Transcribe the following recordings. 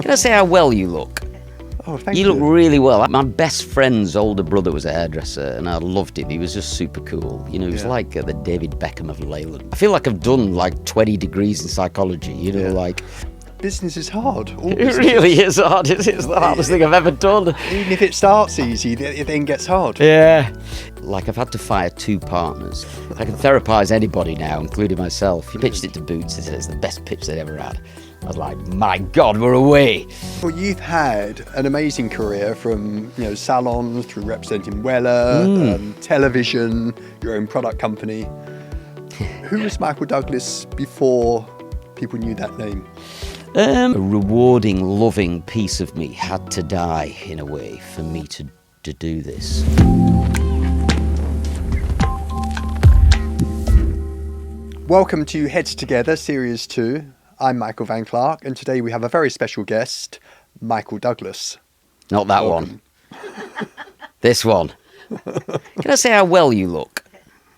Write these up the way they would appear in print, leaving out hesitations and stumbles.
Can I say how well you look? Oh, thank you. You look really well. My best friend's older brother was a hairdresser, and I loved him. He was just super cool. You know, he was like the David Beckham of Leyland. I feel like I've done like 20 degrees in psychology, you know, like... Business is hard. It really is hard. It's the hardest thing I've ever done. Even if it starts easy, it then gets hard. Yeah. Like, I've had to fire 2 partners. I can therapise anybody now, including myself. He pitched it to Boots. He said it's the best pitch they'd ever had. I was like, my God, we're away. Well, you've had an amazing career from, salons through representing Weller, television, your own product company. Who was Michael Douglas before people knew that name? A rewarding, loving piece of me had to die, in a way, for me to do this. Welcome to Heads Together, Series 2. I'm Michael Van Clarke, and today we have a very special guest, Michael Douglas. Not that one. This one. Can I say how well you look?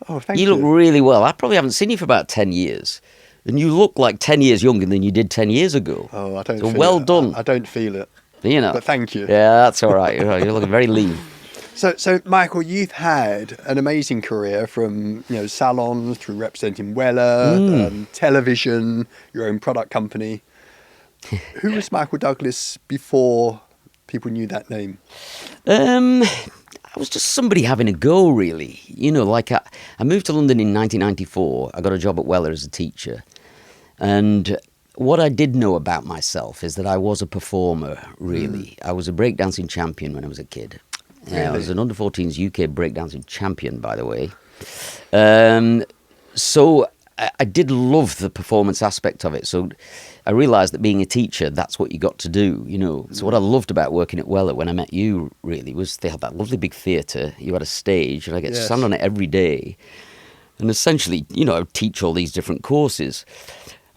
Oh, thank you. You look really well. I probably haven't seen you for about 10 years. And you look like 10 years younger than you did 10 years ago. Oh, I don't so feel well it. done. I don't feel it. You know. But thank you. Yeah, that's all right. You're looking very lean. So Michael, you've had an amazing career from, salons through representing Weller, television, your own product company. Who was Michael Douglas before people knew that name? I was just somebody having a go, really. You know, like I moved to London in 1994. I got a job at Weller as a teacher. And what I did know about myself is that I was a performer, really. I was a breakdancing champion when I was a kid. Really? I was an under-14s UK breakdancing champion, by the way. So I did love the performance aspect of it. So I realised that being a teacher, that's what you got to do, you know. So what I loved about working at Weller when I met you, really, was they had that lovely big theatre. You had a stage, and I get to stand on it every day. And essentially, I would teach all these different courses.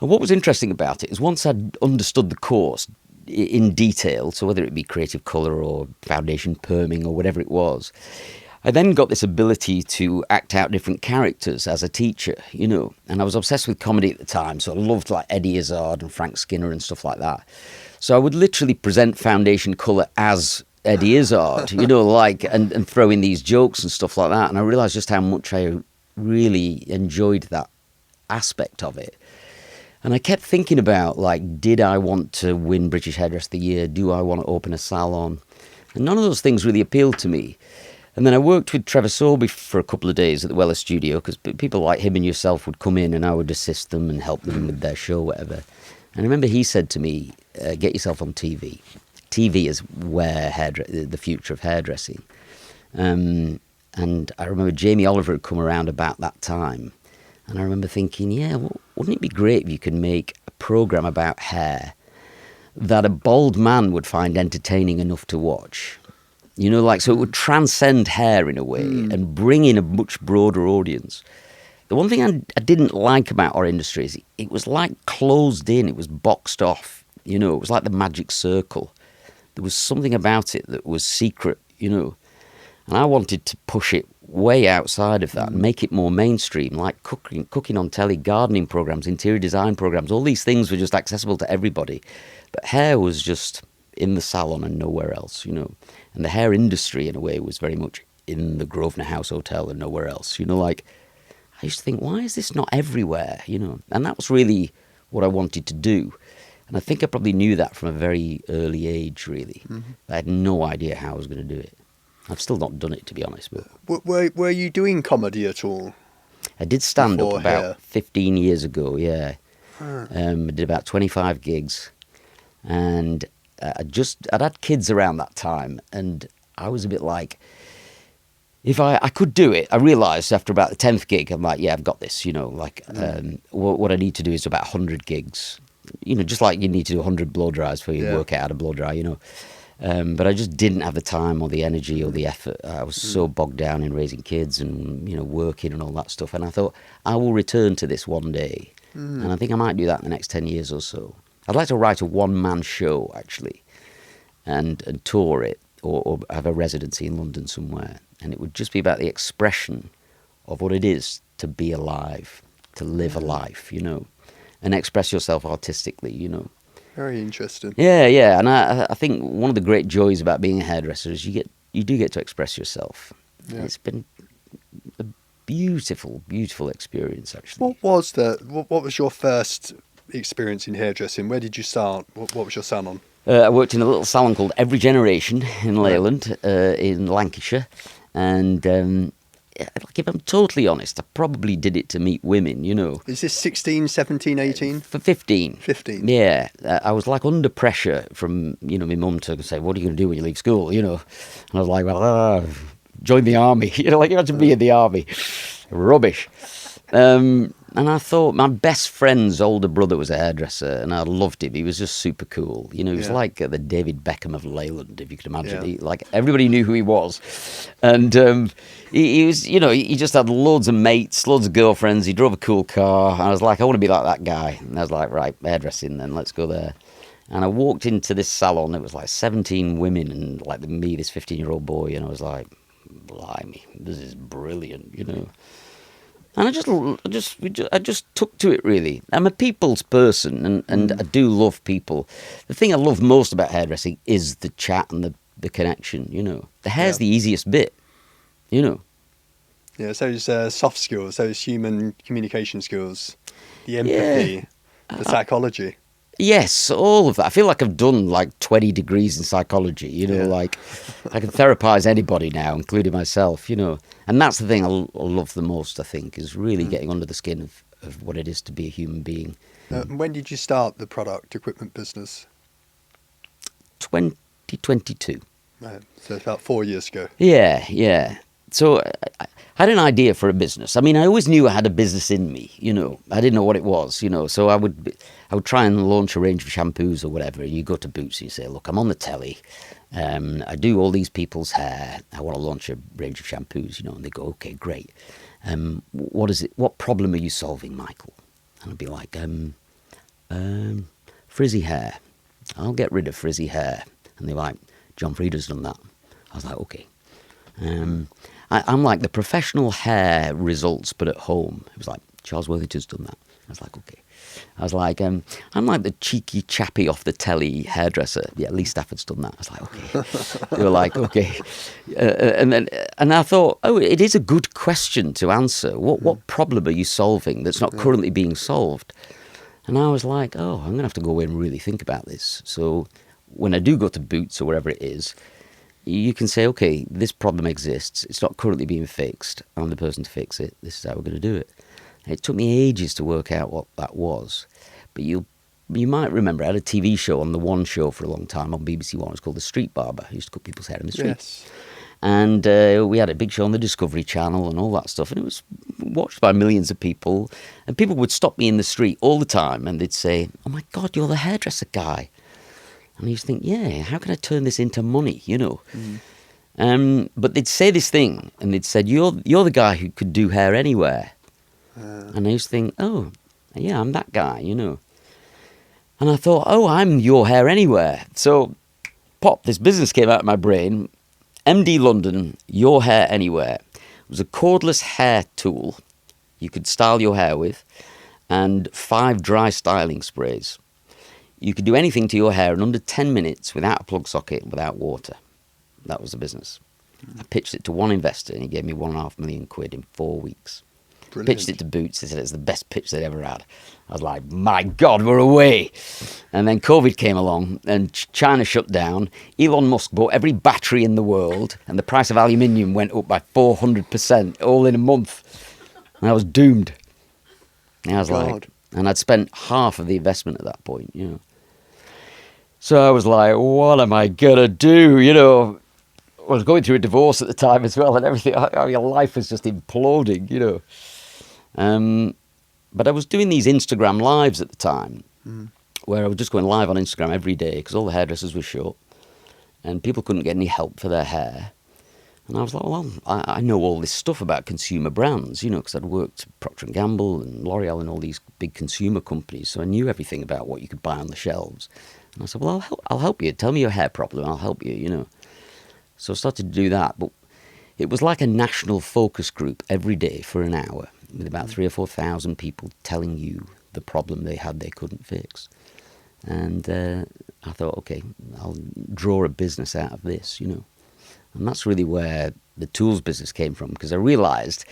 And what was interesting about it is once I'd understood the course in detail, so whether it be creative colour or foundation perming or whatever it was, I then got this ability to act out different characters as a teacher, and I was obsessed with comedy at the time, so I loved like Eddie Izzard and Frank Skinner and stuff like that. So I would literally present foundation colour as Eddie Izzard, and throw in these jokes and stuff like that, and I realised just how much I really enjoyed that aspect of it. And I kept thinking about, did I want to win British Hairdresser of the Year? Do I want to open a salon? And none of those things really appealed to me. And then I worked with Trevor Sorby for a couple of days at the Weller studio, because people like him and yourself would come in and I would assist them and help them with their show, whatever. And I remember he said to me, get yourself on TV. TV is where the future of hairdressing. And I remember Jamie Oliver had come around about that time. And I remember thinking, wouldn't it be great if you could make a programme about hair that a bald man would find entertaining enough to watch? So it would transcend hair in a way and bring in a much broader audience. The one thing I didn't like about our industry is it was like closed in, it was boxed off, it was like the magic circle. There was something about it that was secret, and I wanted to push it way outside of that and make it more mainstream, like cooking on telly, gardening programs, interior design programs. All these things were just accessible to everybody, but hair was just in the salon and nowhere else, and the hair industry in a way was very much in the Grosvenor House Hotel and nowhere else. I used to think, why is this not everywhere? And that was really what I wanted to do. And I think I probably knew that from a very early age, really. I had no idea how I was going to do it. I've still not done it, to be honest. But Were you doing comedy at all? I did stand up Before about hair? 15 years ago, yeah. I did about 25 gigs. And I'd had kids around that time. And I was a bit like, if I could do it, I realised after about the 10th gig, I'm like, yeah, I've got this, what I need to do is about 100 gigs. Just like you need to do 100 blow dries before you work out how to blow dry, But I just didn't have the time or the energy or the effort. I was so bogged down in raising kids and, working and all that stuff. And I thought, I will return to this one day. And I think I might do that in the next 10 years or so. I'd like to write a one-man show, actually, and tour it or have a residency in London somewhere. And it would just be about the expression of what it is to be alive, to live a life, and express yourself artistically, Very interesting. Yeah. And I think one of the great joys about being a hairdresser is you do get to express yourself. Yeah. It's been a beautiful experience, actually. What was your first experience in hairdressing? Where did you start? What was your salon? I worked in a little salon called Every Generation in Right. Leyland, in Lancashire, and like, if I'm totally honest, I probably did it to meet women, you know. Is this 16, 17, 18? For 15. 15. Yeah, I was like under pressure from, you know, my mum to say, what are you going to do when you leave school, you know. And I was like, well, join the army. You know, like, you had to be in the army. Rubbish. And I thought my best friend's older brother was a hairdresser, and I loved him. He was just super cool. You know, he was Yeah. like the David Beckham of Leyland, if you could imagine. Yeah. Like, everybody knew who he was. And he was, you know, he just had loads of mates, loads of girlfriends. He drove a cool car. And I was like, I want to be like that guy. And I was like, right, hairdressing then, let's go there. And I walked into this salon. It was like 17 women and like me, this 15-year-old boy. And I was like, blimey, this is brilliant, you know. And I just took to it, really. I'm a people's person, and I do love people. The thing I love most about hairdressing is the chat and the connection, you know. The hair's Yeah. the easiest bit, you know. Yeah, so it's soft skills, so it's human communication skills, the empathy, the psychology. Yes, all of that. I feel like I've done like 20 degrees in psychology, you know, Yeah. like I can therapize anybody now, including myself, you know. And that's the thing I love the most, I think, is really getting under the skin of what it is to be a human being. When did you start the product equipment business? 2022. So about 4 years ago. Yeah. So I had an idea for a business. I mean, I always knew I had a business in me, you know. I didn't know what it was, you know. So I would try and launch a range of shampoos or whatever. And you go to Boots and you say, look, I'm on the telly. I do all these people's hair. I want to launch a range of shampoos, you know. And they go, okay, great. What is it? What problem are you solving, Michael? And I'd be like, frizzy hair. I'll get rid of frizzy hair. And they're like, John Frieda's done that. I was like, okay. I'm like the professional hair results, but at home. It was like, Charles Worthington's done that. I was like, okay. I was like, I'm like the cheeky chappy off the telly hairdresser. Yeah, Lee Stafford's done that. I was like, okay. They were like, okay. And I thought, oh, it is a good question to answer. What problem are you solving that's not currently being solved? And I was like, oh, I'm going to have to go away and really think about this. So when I do go to Boots or wherever it is, you can say, okay, this problem exists. It's not currently being fixed. I'm the person to fix it. This is how we're going to do it. And it took me ages to work out what that was. But you might remember I had a TV show on the One Show for a long time on BBC One. It was called The Street Barber. I used to cut people's hair in the street. Yes. And we had a big show on the Discovery Channel and all that stuff. And it was watched by millions of people. And people would stop me in the street all the time and they'd say, oh my God, you're the hairdresser guy. And I used to think, yeah, how can I turn this into money, you know? But they'd say this thing, and they'd said, you're the guy who could do hair anywhere. And I used to think, oh, yeah, I'm that guy, you know? And I thought, oh, I'm your hair anywhere. So, pop, this business came out of my brain. MD London, your hair anywhere. It was a cordless hair tool you could style your hair with, and 5 dry styling sprays. You could do anything to your hair in under 10 minutes without a plug socket and without water. That was the business. I pitched it to one investor and he gave me £1.5 million in 4 weeks. Brilliant. Pitched it to Boots. They said it's the best pitch they'd ever had. I was like, my God, we're away. And then COVID came along and China shut down. Elon Musk bought every battery in the world and the price of aluminium went up by 400%, all in a month. And I was doomed. And I was like, and I'd spent half of the investment at that point, you know. So I was like, what am I going to do? You know, I was going through a divorce at the time as well and everything. Your life was just imploding, you know. But I was doing these Instagram lives at the time where I was just going live on Instagram every day because all the hairdressers were shut and people couldn't get any help for their hair. And I was like, well, I know all this stuff about consumer brands, you know, because I'd worked at Procter & Gamble and L'Oreal and all these big consumer companies. So I knew everything about what you could buy on the shelves. And I said, well, I'll help you. Tell me your hair problem. I'll help you, you know. So I started to do that. But it was like a national focus group every day for an hour with about 3,000 or 4,000 people telling you the problem they had they couldn't fix. And I thought, okay, I'll draw a business out of this, you know. And that's really where the tools business came from, because I realised,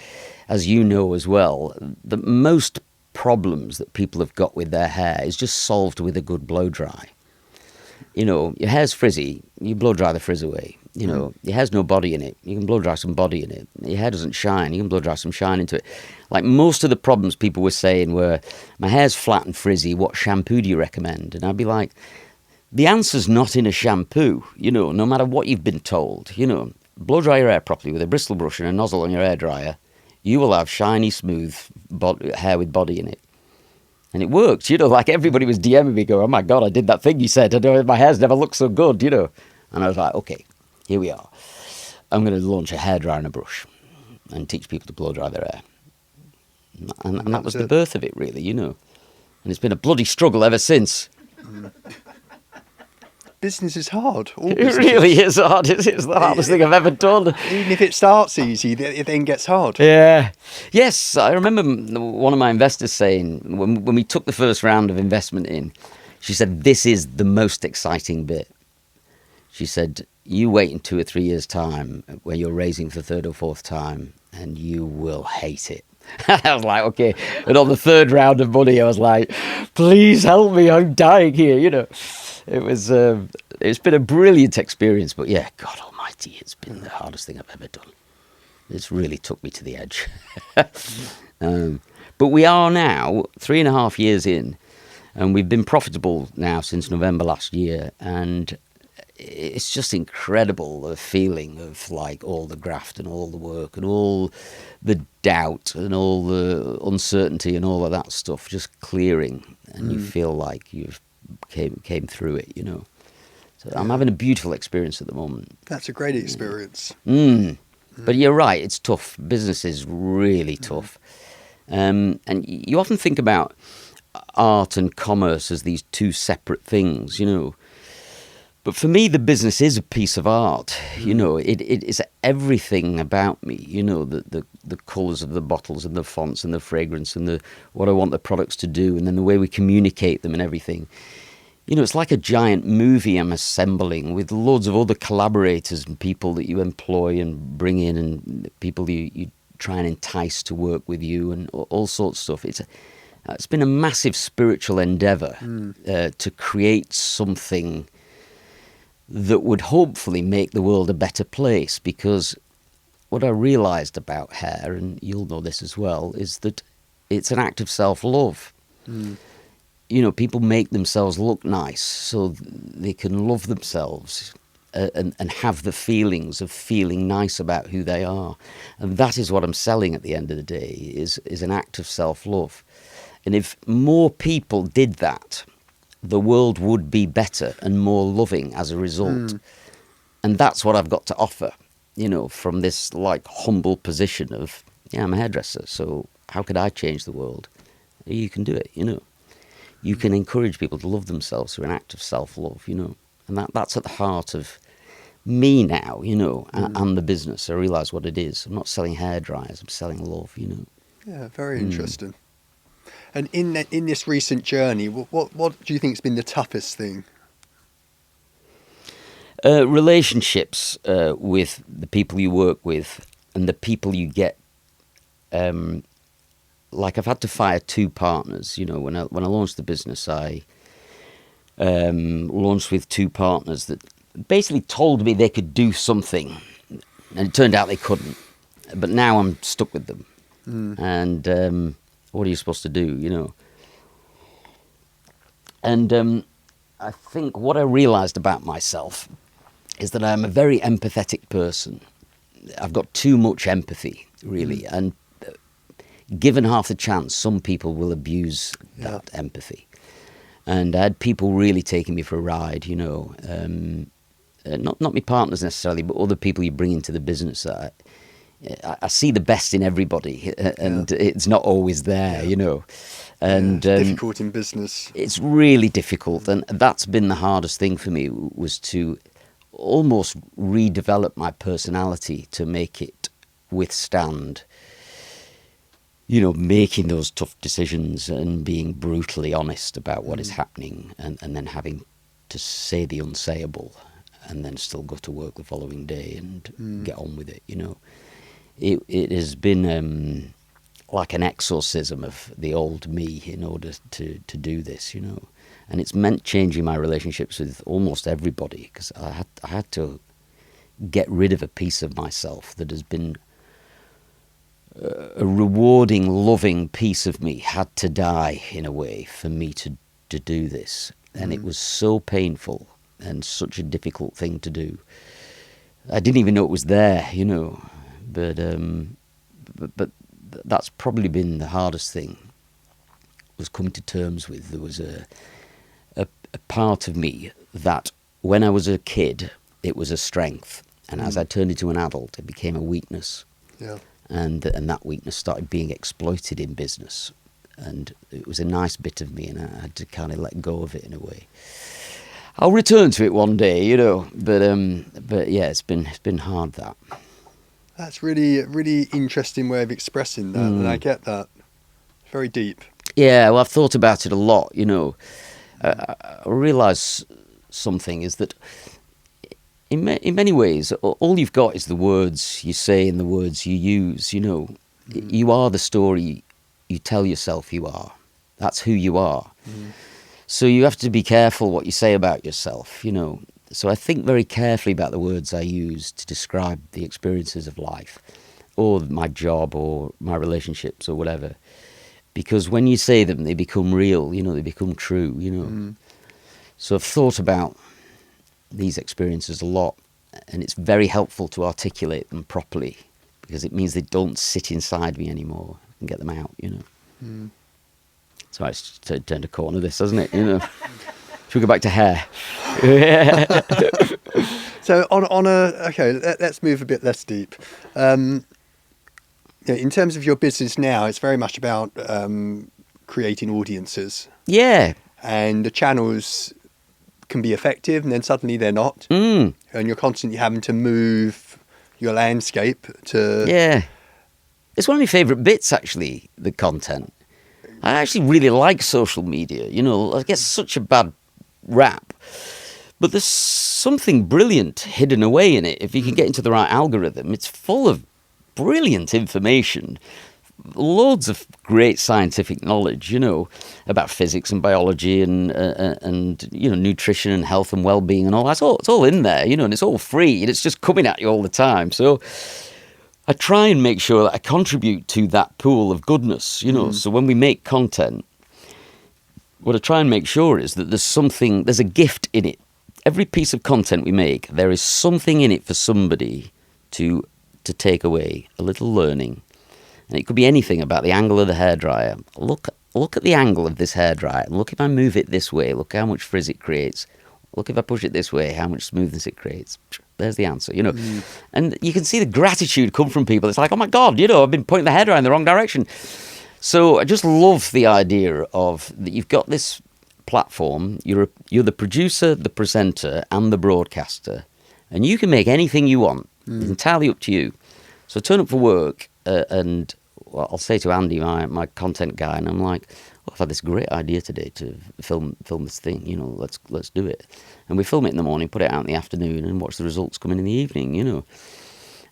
as you know as well, that most problems that people have got with their hair is just solved with a good blow dry. You know, your hair's frizzy, you blow dry the frizz away. You know, your hair's no body in it, you can blow dry some body in it. Your hair doesn't shine, you can blow dry some shine into it. Like most of the problems people were saying were, my hair's flat and frizzy, what shampoo do you recommend? And I'd be like, the answer's not in a shampoo, you know, no matter what you've been told. You know, blow dry your hair properly with a bristle brush and a nozzle on your hairdryer, you will have shiny, smooth hair with body in it. And it worked, you know, like everybody was DMing me going, oh my God, I did that thing you said. I know my hair's never looked so good, you know. And I was like, okay, here we are. I'm going to launch a hairdryer and a brush and teach people to blow dry their hair. And that was the birth of it, really, you know. And it's been a bloody struggle ever since. Business is hard. All It business really is hard. It's the hardest thing I've ever done. Even if it starts easy, it then gets hard. Yeah. Yes, I remember one of my investors saying, when we took the first round of investment in, she said, this is the most exciting bit. She said, you wait in 2 or 3 years' time when you're raising for the third or fourth time and you will hate it. I was like, okay. And on the third round of money, I was like, please help me. I'm dying here, you know. It's been a brilliant experience. But yeah, God almighty, it's been the hardest thing I've ever done. It's really took me to the edge. But we are now 3.5 years in, and we've been profitable now since November last year. And it's just incredible, the feeling of like all the graft and all the work and all the doubt and all the uncertainty and all of that stuff just clearing, and you feel like you've came through it, you know. So I'm having a beautiful experience at the moment. That's a great experience. But you're right, it's tough. Business is really tough. And you often think about art and commerce as these two separate things, you know. But for me, the business is a piece of art. You know, it is everything about me. You know, the colours of the bottles and the fonts and the fragrance and what I want the products to do, and then the way we communicate them and everything. You know, it's like a giant movie I'm assembling with loads of other collaborators and people that you employ and bring in, and people you try and entice to work with you, and all sorts of stuff. It's been a massive spiritual endeavour to create something that would hopefully make the world a better place, because what I realised about hair, and you'll know this as well, is that it's an act of self-love. You know, people make themselves look nice so they can love themselves and have the feelings of feeling nice about who they are. And that is what I'm selling at the end of the day, is an act of self-love. And if more people did that, the world would be better and more loving as a result. And that's what I've got to offer, you know, from this like humble position of, yeah, I'm a hairdresser, so how could I change the world? You can do it, you know. You can encourage people to love themselves through an act of self-love, you know. And that's at the heart of me now, you know, and the business. I realise what it is. I'm not selling hairdryers, I'm selling love, you know. Yeah, very interesting. And in this recent journey, what do you think has been the toughest thing? Relationships with the people you work with and the people you get. Like I've had to fire 2 partners. You know, when I launched the business, I launched with 2 partners that basically told me they could do something, and it turned out they couldn't. But now I'm stuck with them, and what are you supposed to do, you know? And I think what I realised about myself is that I'm a very empathetic person. I've got too much empathy, really, and given half the chance, some people will abuse that empathy. And I had people really taking me for a ride, you know, not my partners necessarily, but other people you bring into the business. I see the best in everybody, and it's not always there, you know. And it's difficult in business. It's really difficult, and that's been the hardest thing for me, was to almost redevelop my personality to make it withstand making those tough decisions and being brutally honest about what is happening, and then having to say the unsayable, and then still go to work the following day and get on with it. It has been like an exorcism of the old me in order to do this, and it's meant changing my relationships with almost everybody, because I had to get rid of a piece of myself that has been a rewarding, loving piece of me had to die in a way for me to do this. And it was so painful and such a difficult thing to do. I didn't even know it was there, but that's probably been the hardest thing, was coming to terms with. There was a part of me that when I was a kid, it was a strength. And as I turned into an adult, it became a weakness. Yeah. And that weakness started being exploited in business, and it was a nice bit of me, and I had to kind of let go of it in a way. I'll return to it one day, but yeah, it's been hard, that. That's really really interesting way of expressing that, and I get that. Very deep. Yeah, well, I've thought about it a lot. I realise something is that in many ways, all you've got is the words you say and the words you use. You are the story you tell yourself you are. That's who you are. So you have to be careful what you say about yourself. So I think very carefully about the words I use to describe the experiences of life, or my job, or my relationships, or whatever. Because when you say them, they become real. They become true. So I've thought about these experiences a lot, and it's very helpful to articulate them properly, because it means they don't sit inside me anymore, and get them out. So it's turned a corner, this, hasn't it? Should we go back to hair? So let's move a bit less deep. In terms of your business now, it's very much about creating audiences. Yeah. And the channels can be effective, and then suddenly they're not. And you're constantly having to move your landscape to... Yeah. It's one of my favourite bits, actually, the content. I actually really like social media. I get such a bad rap. But there's something brilliant hidden away in it. If you can get into the right algorithm, it's full of brilliant information. Loads of great scientific knowledge, about physics and biology and nutrition and health and well-being and all that. It's all in there, and it's all free, and it's just coming at you all the time. So I try and make sure that I contribute to that pool of goodness, So when we make content, what I try and make sure is that there's a gift in it. Every piece of content we make, there is something in it for somebody to take away, a little learning. And it could be anything about the angle of the hairdryer. Look at the angle of this hairdryer. And look, if I move it this way, look how much frizz it creates. Look, if I push it this way, how much smoothness it creates. There's the answer, And you can see the gratitude come from people. It's like, oh my God, I've been pointing the hairdryer in the wrong direction. So I just love the idea of that you've got this platform. You're the producer, the presenter, and the broadcaster. And you can make anything you want. It's entirely up to you. So turn up for work, and I'll say to Andy, my content guy, and I'm like, I've had this great idea today to film this thing, let's do it. And we film it in the morning, put it out in the afternoon, and watch the results come in the evening,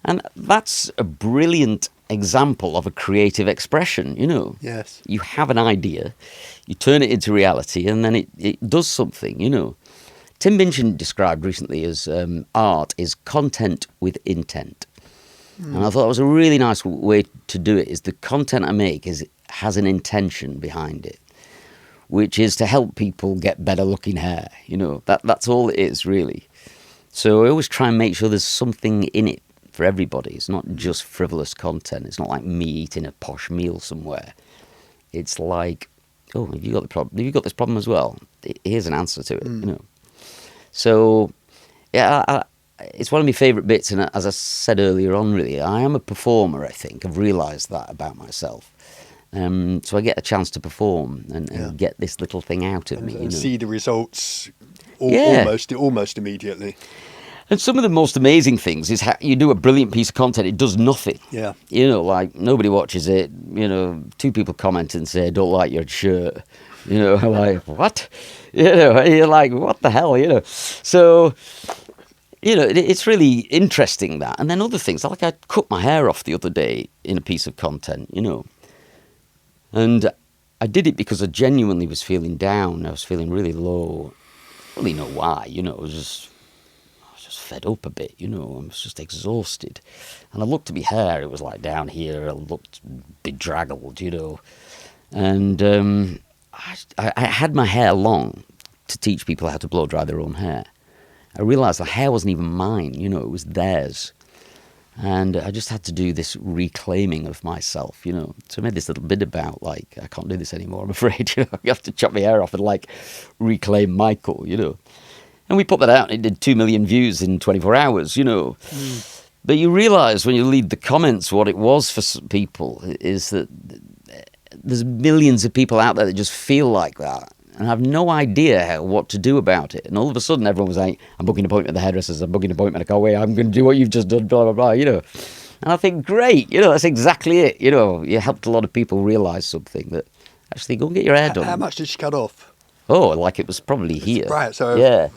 And that's a brilliant example of a creative expression, Yes. You have an idea, you turn it into reality, and then it does something, Tim Minchin described recently as art is content with intent. And I thought that was a really nice way to do it, is the content I make has an intention behind it, which is to help people get better looking hair. That's all it is, really. So I always try and make sure there's something in it for everybody. It's not just frivolous content. It's not like me eating a posh meal somewhere. It's like, oh, have you got the problem? Have you got this problem as well? Here's an answer to it, So, yeah, it's one of my favourite bits, and as I said earlier on, really, I am a performer, I think. I've realised that about myself. So I get a chance to perform and get this little thing out of me. And see the results almost immediately. And some of the most amazing things is how you do a brilliant piece of content, it does nothing. Yeah. You know, like nobody watches it. You know, 2 people comment and say, "I don't like your shirt." You know, like, what? You know, you're like, what the hell? You know, so, you know, it's really interesting that. And then other things, like I cut my hair off the other day in a piece of content, you know. And I did it because I genuinely was feeling down. I was feeling really low. I don't really know why, you know, I was just fed up a bit, you know, I was just exhausted. And I looked at my hair, it was like down here, I looked bedraggled, you know. And I had my hair long to teach people how to blow dry their own hair. I realised the hair wasn't even mine, you know, it was theirs. And I just had to do this reclaiming of myself, you know. So I made this little bit about, like, I can't do this anymore, I'm afraid, you know. You have to chop my hair off and, like, reclaim Michael, you know. And we put that out, and it did 2 million views in 24 hours, you know. But you realise when you read the comments what it was for people is that there's millions of people out there that just feel like that and have no idea what to do about it. And all of a sudden everyone was like, I'm booking an appointment at the hairdressers, I'm booking an appointment, I can't wait, I'm going to do what you've just done, blah, blah, blah, you know. And I think, great, you know, that's exactly it. You know, you helped a lot of people realise something, that actually go and get your hair done. How much did she cut off? Oh, like it was probably here. Right, so... Yeah.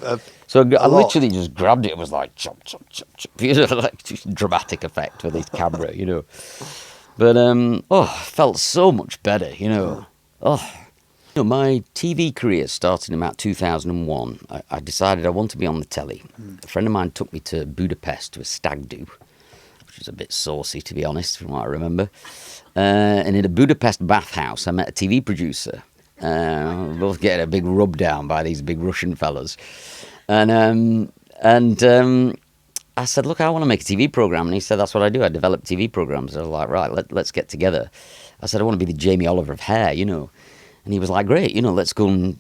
So I lot. literally just grabbed it and was like, chop, chop, chop, chop. You know, like just dramatic effect with this camera, you know. But, I felt so much better, you know. You know, my TV career started in about 2001. I decided I want to be on the telly. A friend of mine took me to Budapest to a stag do, which was a bit saucy, to be honest, from what I remember. And in a Budapest bathhouse, I met a TV producer. We were both getting a big rub down by these big Russian fellas. And I said, look, I want to make a TV program. And he said, that's what I do. I develop TV programs. I was like, right, let's get together. I said, I want to be the Jamie Oliver of hair, you know. And he was like, great, you know, let's go and...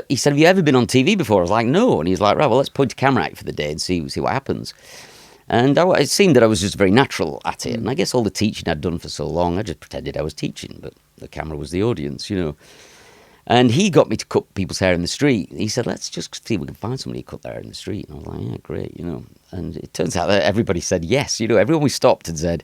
He said, have you ever been on TV before? I was like, no. And he's like, right, well, let's point a camera out for the day and see what happens. And it seemed that I was just very natural at it. And I guess all the teaching I'd done for so long, I just pretended I was teaching, but the camera was the audience, you know. And he got me to cut people's hair in the street. He said, let's just see if we can find somebody to cut their hair in the street. And I was like, yeah, great, you know. And it turns out that everybody said yes. You know, everyone we stopped and said,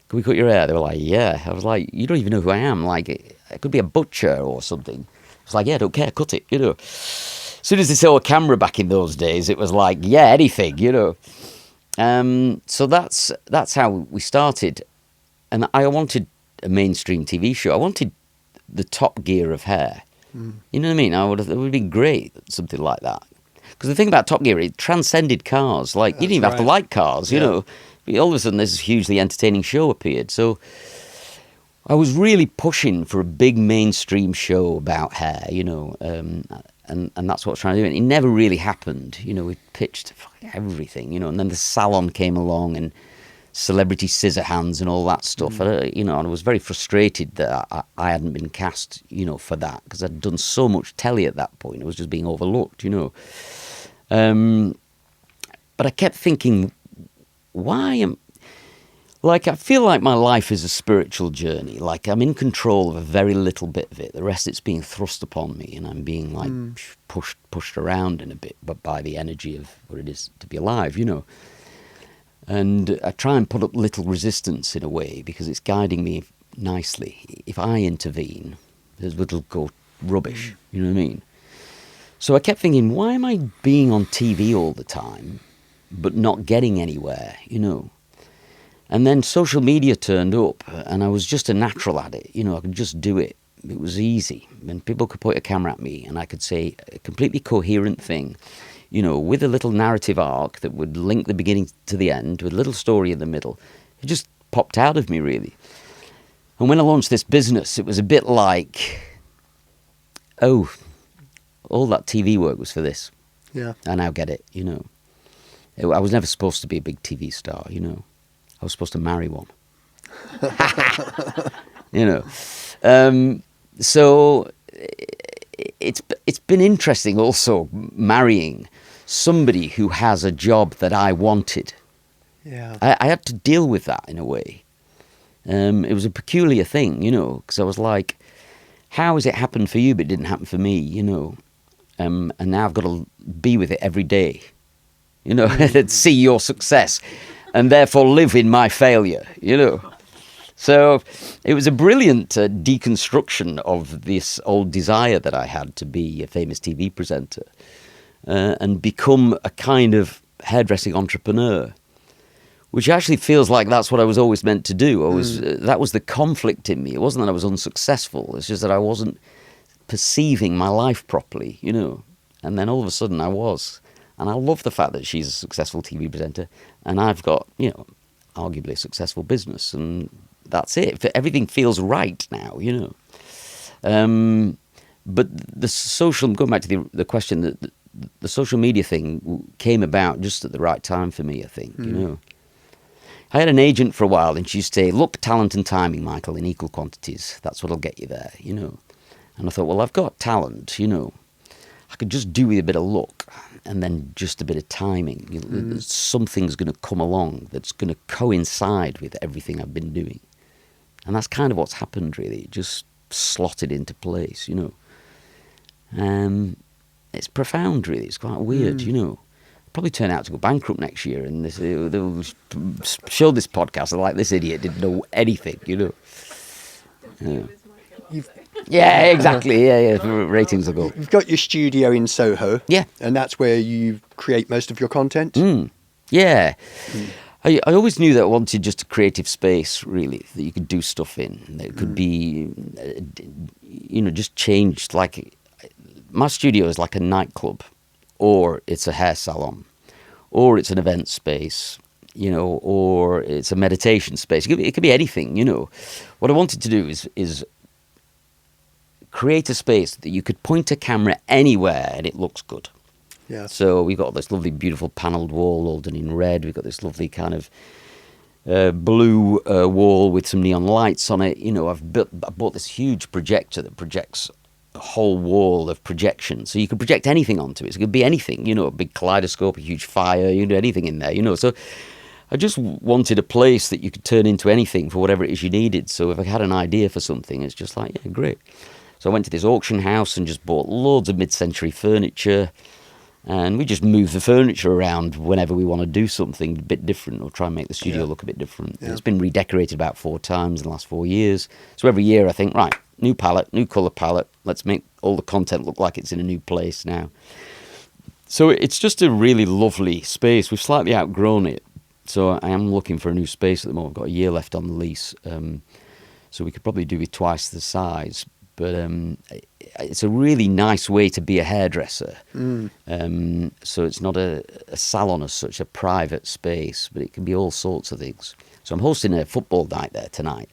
can we cut your hair? They were like, yeah. I was like, you don't even know who I am. Like, I could be a butcher or something. I was like, yeah, I don't care, cut it, you know. As soon as they saw a camera back in those days, it was like, yeah, anything, you know. So that's how we started. And I wanted a mainstream TV show. I wanted the Top Gear of hair. You know what I mean? It would be great, something like that. Because the thing about Top Gear, it transcended cars. Like, you didn't even have to like cars, you know. All of a sudden, this hugely entertaining show appeared. So I was really pushing for a big mainstream show about hair, you know. And that's what I was trying to do. And it never really happened. You know, we pitched everything, you know. And then the salon came along and Celebrity Scissorhands and all that stuff. You know, and I was very frustrated that I hadn't been cast, you know, for that, because I'd done so much telly at that point. I was just being overlooked, you know. But I kept thinking, I feel like my life is a spiritual journey. Like, I'm in control of a very little bit of it. The rest, it's being thrust upon me, and I'm being, like, pushed around in a bit, but by the energy of what it is to be alive, you know. And I try and put up little resistance in a way, because it's guiding me nicely. If I intervene, it'll go rubbish, you know what I mean? So I kept thinking, why am I being on TV all the time, but not getting anywhere, you know? And then social media turned up, and I was just a natural at it. You know, I could just do it. It was easy. And people could point a camera at me, and I could say a completely coherent thing, you know, with a little narrative arc that would link the beginning to the end, with a little story in the middle. It just popped out of me, really. And when I launched this business, it was a bit like, oh, all that TV work was for this. Yeah. I now get it, you know. I was never supposed to be a big TV star, you know. I was supposed to marry one. You know. So it's been interesting also marrying somebody who has a job that I wanted. Yeah. I had to deal with that in a way. It was a peculiar thing, you know, because I was like, how has it happened for you but it didn't happen for me, you know? And now I've got to be with it every day. you know, see your success and therefore live in my failure, you know. So it was a brilliant deconstruction of this old desire that I had to be a famous TV presenter and become a kind of hairdressing entrepreneur, which actually feels like that's what I was always meant to do. That was the conflict in me. It wasn't that I was unsuccessful. It's just that I wasn't perceiving my life properly, you know. And then all of a sudden I was. And I love the fact that she's a successful TV presenter and I've got, you know, arguably a successful business, and that's it. Everything feels right now, you know. But the social, going back to the question, that the social media thing came about just at the right time for me, I think, you know. I had an agent for a while and she used to say, look, talent and timing, Michael, in equal quantities. That's what'll get you there, you know. And I thought, well, I've got talent, you know. I could just do with a bit of luck and then just a bit of timing. Something's going to come along that's going to coincide with everything I've been doing. And that's kind of what's happened, really. It just slotted into place, you know. It's profound, really. It's quite weird, you know. Probably turn out to go bankrupt next year, and they'll show this podcast like this idiot didn't know anything, you know. Yeah, exactly. Yeah. Ratings will go. You've got your studio in Soho. Yeah. And that's where you create most of your content. Yeah. I always knew that I wanted just a creative space, really, that you could do stuff in. That could be, you know, just changed. Like, my studio is like a nightclub, or it's a hair salon, or it's an event space, you know, or it's a meditation space. It could be anything, you know. What I wanted to do is create a space that you could point a camera anywhere and it looks good. Yeah. So we've got this lovely, beautiful panelled wall all done in red. We've got this lovely kind of blue wall with some neon lights on it. You know, I bought this huge projector that projects a whole wall of projection. So you could project anything onto it. So it could be anything, you know, a big kaleidoscope, a huge fire, you can do anything in there, you know. So I just wanted a place that you could turn into anything for whatever it is you needed. So if I had an idea for something, it's just like, yeah, great. So I went to this auction house and just bought loads of mid-century furniture, and we just move the furniture around whenever we want to do something a bit different or try and make the studio look a bit different. Yeah. It's been redecorated about 4 times in the last 4 years. So every year I think, right, new palette, new colour palette, let's make all the content look like it's in a new place now. So it's just a really lovely space. We've slightly outgrown it. So I am looking for a new space at the moment. I've got a year left on the lease. So we could probably do with twice the size. But it's a really nice way to be a hairdresser. So it's not a salon as such, a private space, but it can be all sorts of things. So I'm hosting a football night there tonight.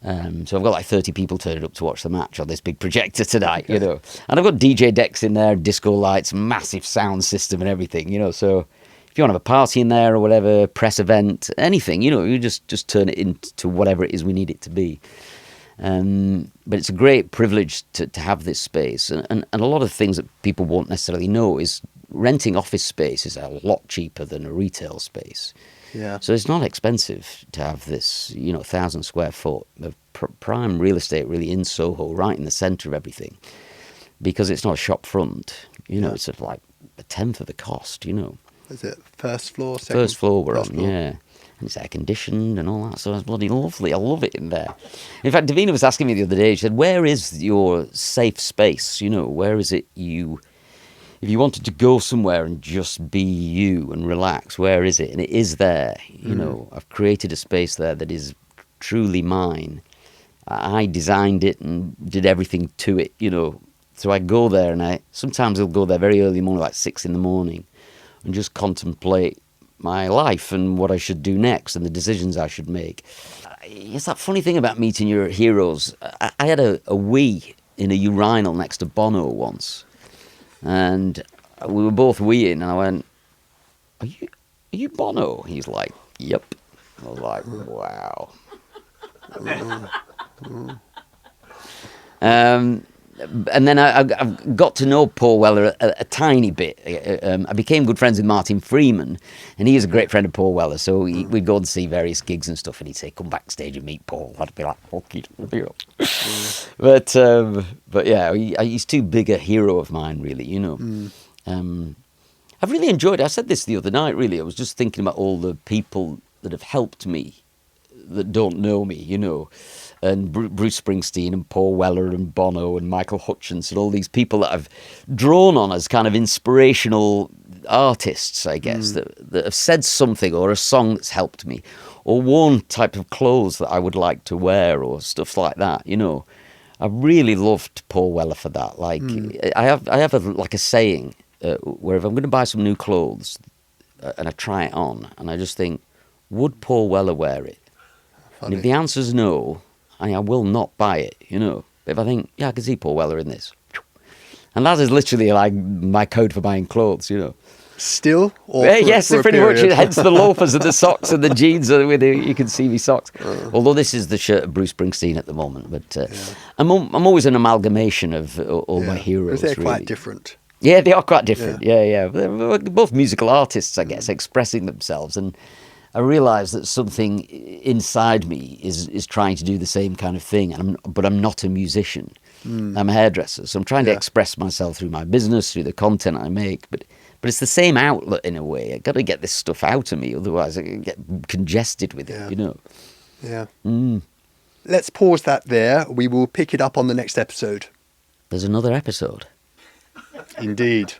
So I've got like 30 people turning up to watch the match on this big projector tonight, you know. And I've got DJ decks in there, disco lights, massive sound system and everything, you know. So if you want to have a party in there or whatever, press event, anything, you know, you just turn it into whatever it is we need it to be. But it's a great privilege to have this space. And a lot of things that people won't necessarily know is renting office space is a lot cheaper than a retail space. Yeah. So it's not expensive to have this, you know, 1,000 square foot of prime real estate really in Soho, right in the centre of everything. Because it's not a shop front, you know, it's sort of like a tenth of the cost, you know. Is it first floor, second? First floor we're first on, floor. yeah. And it's air conditioned and all that, so it's bloody lovely. I love it in there. In fact, Davina was asking me the other day, she said, where is your safe space? You know, where is it if you wanted to go somewhere and just be you and relax, where is it? And it is there, you know. I've created a space there that is truly mine. I designed it and did everything to it, you know. So I go there and sometimes I'll go there very early in the morning, like 6 in the morning, and just contemplate my life and what I should do next and the decisions I should make. It's that funny thing about meeting your heroes. I had a wee in a urinal next to Bono once, and we were both weeing, and I went, are you Bono? He's like, yep. I was like, wow. And then I've got to know Paul Weller a tiny bit. I became good friends with Martin Freeman, and he is a great friend of Paul Weller. So we'd go and see various gigs and stuff, and he'd say, "Come backstage and meet Paul." I'd be like, "Okay." But yeah, he's too big a hero of mine, really. You know. I've really enjoyed it. I said this the other night, really. I was just thinking about all the people that have helped me that don't know me, you know, and Bruce Springsteen and Paul Weller and Bono and Michael Hutchence and all these people that I've drawn on as kind of inspirational artists, I guess, that have said something, or a song that's helped me, or worn type of clothes that I would like to wear, or stuff like that, you know. I really loved Paul Weller for that. Like, I have a saying where if I'm going to buy some new clothes and I try it on and I just think, would Paul Weller wear it? And if the answer's no, I will not buy it, you know. But if I think, yeah, I can see Paul Weller in this. And that is literally like my code for buying clothes, you know. Still? Or yes, for pretty much. period? Hence the loafers and the socks and the jeans with the you can see me socks. Although this is the shirt of Bruce Springsteen at the moment. But I'm always an amalgamation of all my heroes, Because they're really. quite different. Yeah, they are quite different. Yeah. They're both musical artists, I guess, expressing themselves. And I realise that something inside me is trying to do the same kind of thing, but I'm not a musician. I'm a hairdresser, so I'm trying to express myself through my business, through the content I make, but it's the same outlet in a way. I've got to get this stuff out of me, otherwise I get congested with it, you know. Yeah. Let's pause that there. We will pick it up on the next episode. There's another episode. Indeed.